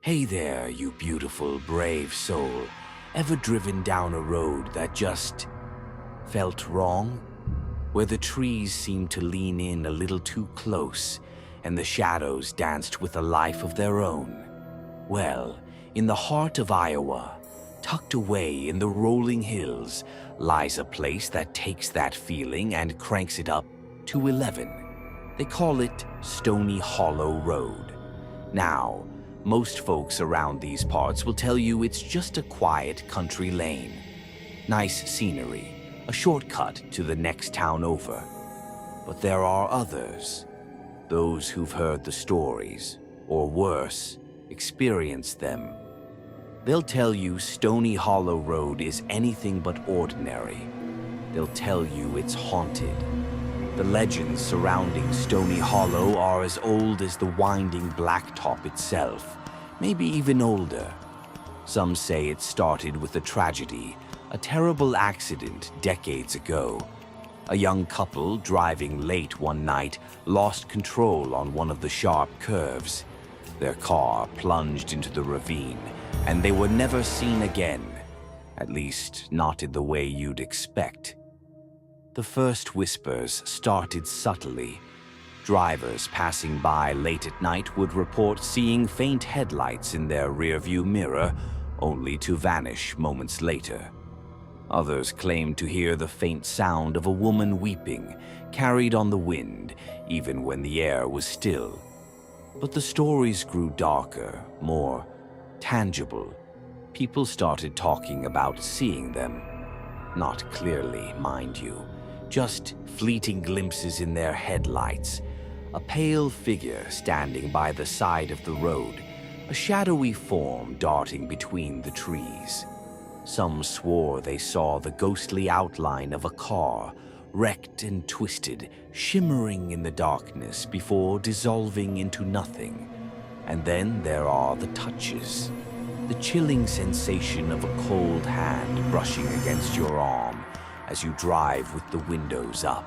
Hey there, you beautiful, brave soul. Ever driven down a road that just felt wrong? Where the trees seemed to lean in a little too close and the shadows danced with a life of their own? Well, in the heart of Iowa, tucked away in the rolling hills, lies a place that takes that feeling and cranks it up to 11. They call it Stony Hollow Road. Now, most folks around these parts will tell you it's just a quiet country lane. Nice scenery, a shortcut to the next town over. But there are others, those who've heard the stories, or worse, experienced them. They'll tell you Stony Hollow Road is anything but ordinary. They'll tell you it's haunted. The legends surrounding Stony Hollow are as old as the winding blacktop itself, maybe even older. Some say it started with a tragedy, a terrible accident decades ago. A young couple driving late one night lost control on one of the sharp curves. Their car plunged into the ravine, and they were never seen again, at least not in the way you'd expect. The first whispers started subtly. Drivers passing by late at night would report seeing faint headlights in their rearview mirror, only to vanish moments later. Others claimed to hear the faint sound of a woman weeping, carried on the wind, even when the air was still. But the stories grew darker, more tangible. People started talking about seeing them. Not clearly, mind you. Just fleeting glimpses in their headlights. A pale figure standing by the side of the road, a shadowy form darting between the trees. Some swore they saw the ghostly outline of a car, wrecked and twisted, shimmering in the darkness before dissolving into nothing. And then there are the touches. The chilling sensation of a cold hand brushing against your arm as you drive with the windows up.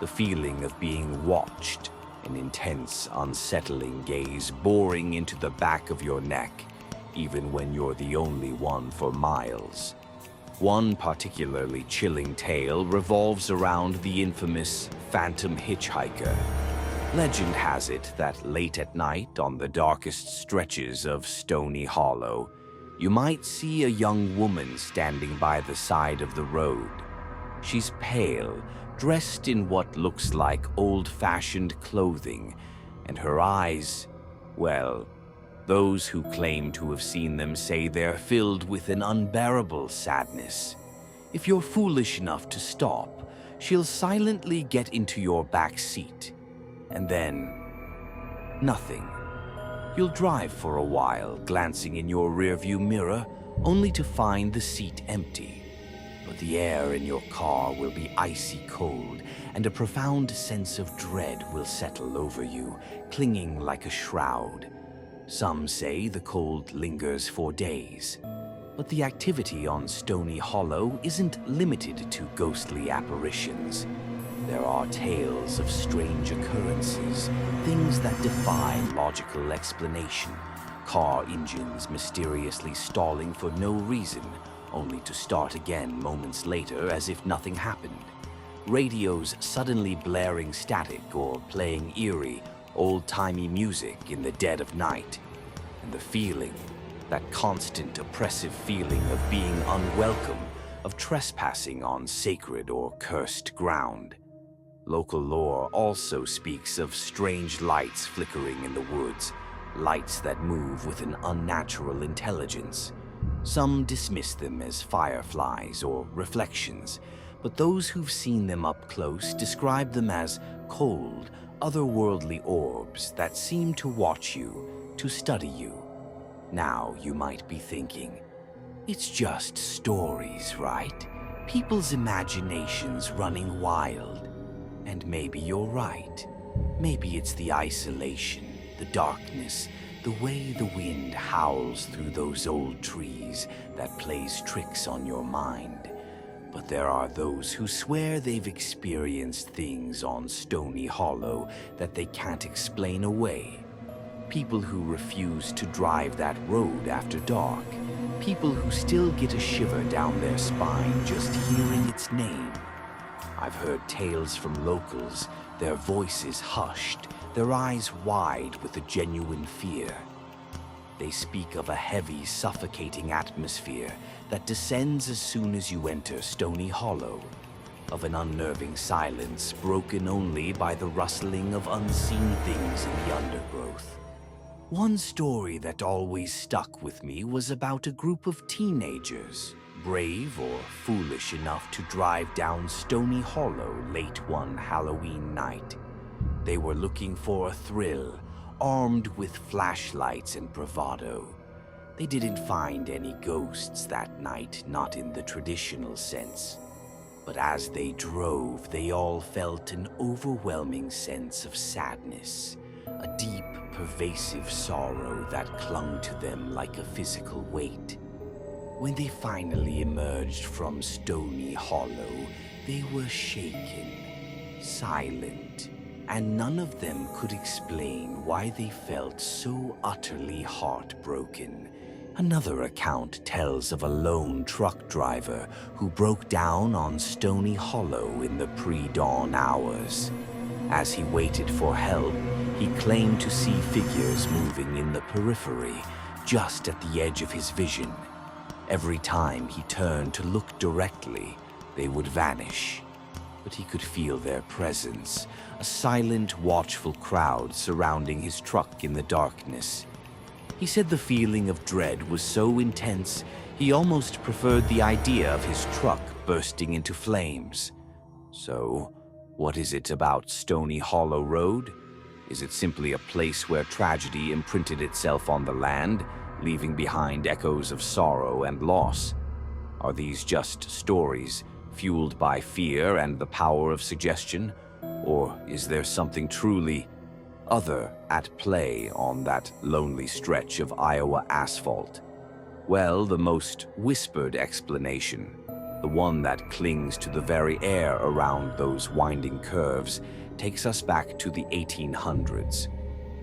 The feeling of being watched, an intense, unsettling gaze boring into the back of your neck, even when you're the only one for miles. One particularly chilling tale revolves around the infamous phantom hitchhiker. Legend has it that late at night on the darkest stretches of Stony Hollow, you might see a young woman standing by the side of the road. She's pale, dressed in what looks like old-fashioned clothing, and her eyes, well, those who claim to have seen them say they're filled with an unbearable sadness. If you're foolish enough to stop, she'll silently get into your back seat. And then, nothing. You'll drive for a while, glancing in your rearview mirror, only to find the seat empty. But the air in your car will be icy cold, and a profound sense of dread will settle over you, clinging like a shroud. Some say the cold lingers for days. But the activity on Stony Hollow isn't limited to ghostly apparitions. There are tales of strange occurrences, things that defy logical explanation. Car engines mysteriously stalling for no reason, only to start again moments later as if nothing happened. Radios suddenly blaring static or playing eerie, old-timey music in the dead of night. And the feeling, that constant oppressive feeling of being unwelcome, of trespassing on sacred or cursed ground. Local lore also speaks of strange lights flickering in the woods, lights that move with an unnatural intelligence. Some dismiss them as fireflies or reflections, but those who've seen them up close describe them as cold, otherworldly orbs that seem to watch you, to study you. Now you might be thinking, it's just stories, right? People's imaginations running wild. And maybe you're right. Maybe it's the isolation, the darkness, the way the wind howls through those old trees that plays tricks on your mind. But there are those who swear they've experienced things on Stony Hollow that they can't explain away. people who refuse to drive that road after dark, people who still get a shiver down their spine just hearing its name. I've heard tales from locals, their voices hushed, their eyes wide with a genuine fear. They speak of a heavy, suffocating atmosphere that descends as soon as you enter Stony Hollow, of an unnerving silence broken only by the rustling of unseen things in the undergrowth. One story that always stuck with me was about a group of teenagers, brave or foolish enough to drive down Stony Hollow late one Halloween night. They were looking for a thrill, armed with flashlights and bravado. They didn't find any ghosts that night, not in the traditional sense. But as they drove, they all felt an overwhelming sense of sadness, a deep, pervasive sorrow that clung to them like a physical weight. When they finally emerged from Stony Hollow, they were shaken, silent, and none of them could explain why they felt so utterly heartbroken. Another account tells of a lone truck driver who broke down on Stony Hollow in the pre-dawn hours. As he waited for help, he claimed to see figures moving in the periphery, just at the edge of his vision. Every time he turned to look directly, they would vanish. But he could feel their presence, a silent, watchful crowd surrounding his truck in the darkness. He said the feeling of dread was so intense, he almost preferred the idea of his truck bursting into flames. So, what is it about Stony Hollow Road? Is it simply a place where tragedy imprinted itself on the land, leaving behind echoes of sorrow and loss? Are these just stories, fueled by fear and the power of suggestion? Or is there something truly other at play on that lonely stretch of Iowa asphalt? Well, the most whispered explanation, the one that clings to the very air around those winding curves, takes us back to the 1800s,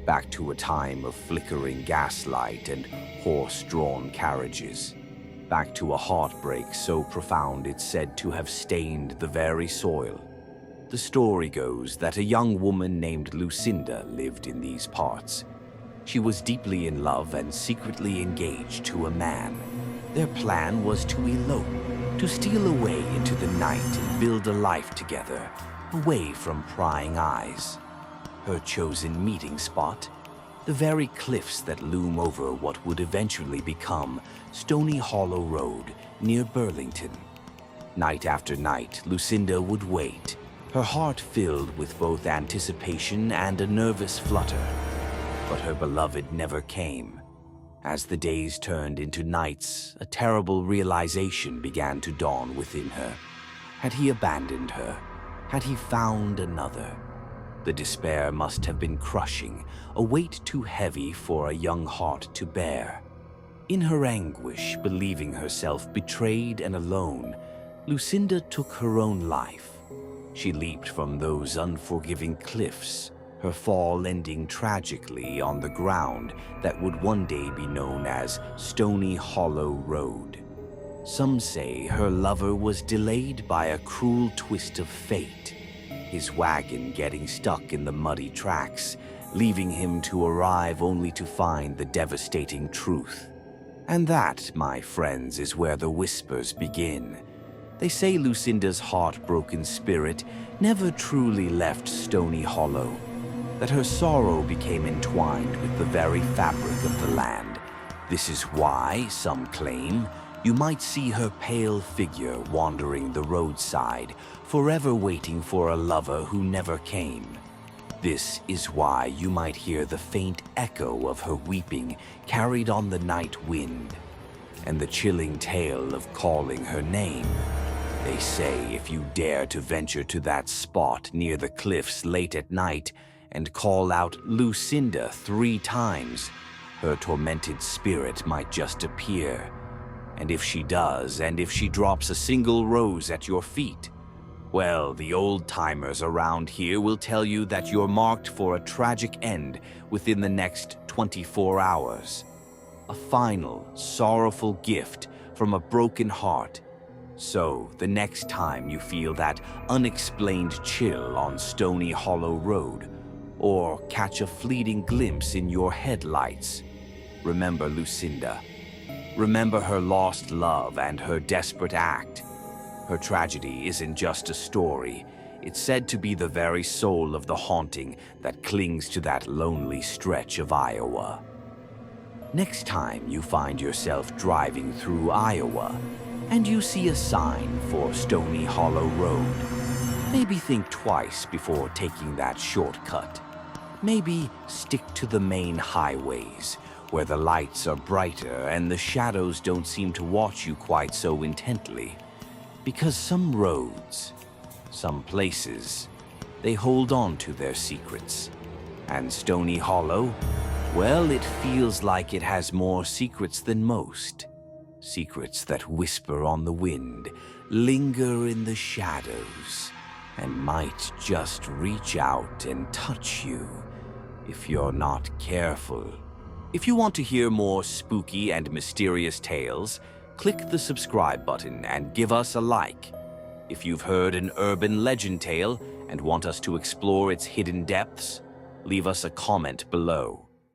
back to a time of flickering gaslight and horse-drawn carriages, back to a heartbreak so profound it's said to have stained the very soil. The story goes that a young woman named Lucinda lived in these parts. She was deeply in love and secretly engaged to a man. Their plan was to elope, to steal away into the night and build a life together, away from prying eyes. Her chosen meeting spot? The very cliffs that loom over what would eventually become Stony Hollow Road near Burlington. Night after night, Lucinda would wait, her heart filled with both anticipation and a nervous flutter. But her beloved never came. As the days turned into nights, a terrible realization began to dawn within her. Had he abandoned her? Had he found another? The despair must have been crushing, a weight too heavy for a young heart to bear. In her anguish, believing herself betrayed and alone, Lucinda took her own life. She leaped from those unforgiving cliffs, her fall ending tragically on the ground that would one day be known as Stony Hollow Road. Some say her lover was delayed by a cruel twist of fate, his wagon getting stuck in the muddy tracks, leaving him to arrive only to find the devastating truth. And that, my friends, is where the whispers begin. They say Lucinda's heartbroken spirit never truly left Stony Hollow, that her sorrow became entwined with the very fabric of the land. This is why, some claim, you might see her pale figure wandering the roadside, forever waiting for a lover who never came. This is why you might hear the faint echo of her weeping carried on the night wind, and the chilling tale of calling her name. They say if you dare to venture to that spot near the cliffs late at night and call out Lucinda 3 times, her tormented spirit might just appear. And if she does, and if she drops a single rose at your feet, Well, the old-timers around here will tell you that you're marked for a tragic end within the next 24 hours. A final, sorrowful gift from a broken heart. So, the next time you feel that unexplained chill on Stony Hollow Road, or catch a fleeting glimpse in your headlights, remember Lucinda. Remember her lost love and her desperate act. Her tragedy isn't just a story. It's said to be the very soul of the haunting that clings to that lonely stretch of Iowa. Next time you find yourself driving through Iowa and you see a sign for Stony Hollow Road, maybe think twice before taking that shortcut. Maybe stick to the main highways, where the lights are brighter and the shadows don't seem to watch you quite so intently. Because some roads, some places, they hold on to their secrets. And Stony Hollow, well, it feels like it has more secrets than most. Secrets that whisper on the wind, linger in the shadows, and might just reach out and touch you if you're not careful. If you want to hear more spooky and mysterious tales, click the subscribe button and give us a like. If you've heard an urban legend tale and want us to explore its hidden depths, leave us a comment below.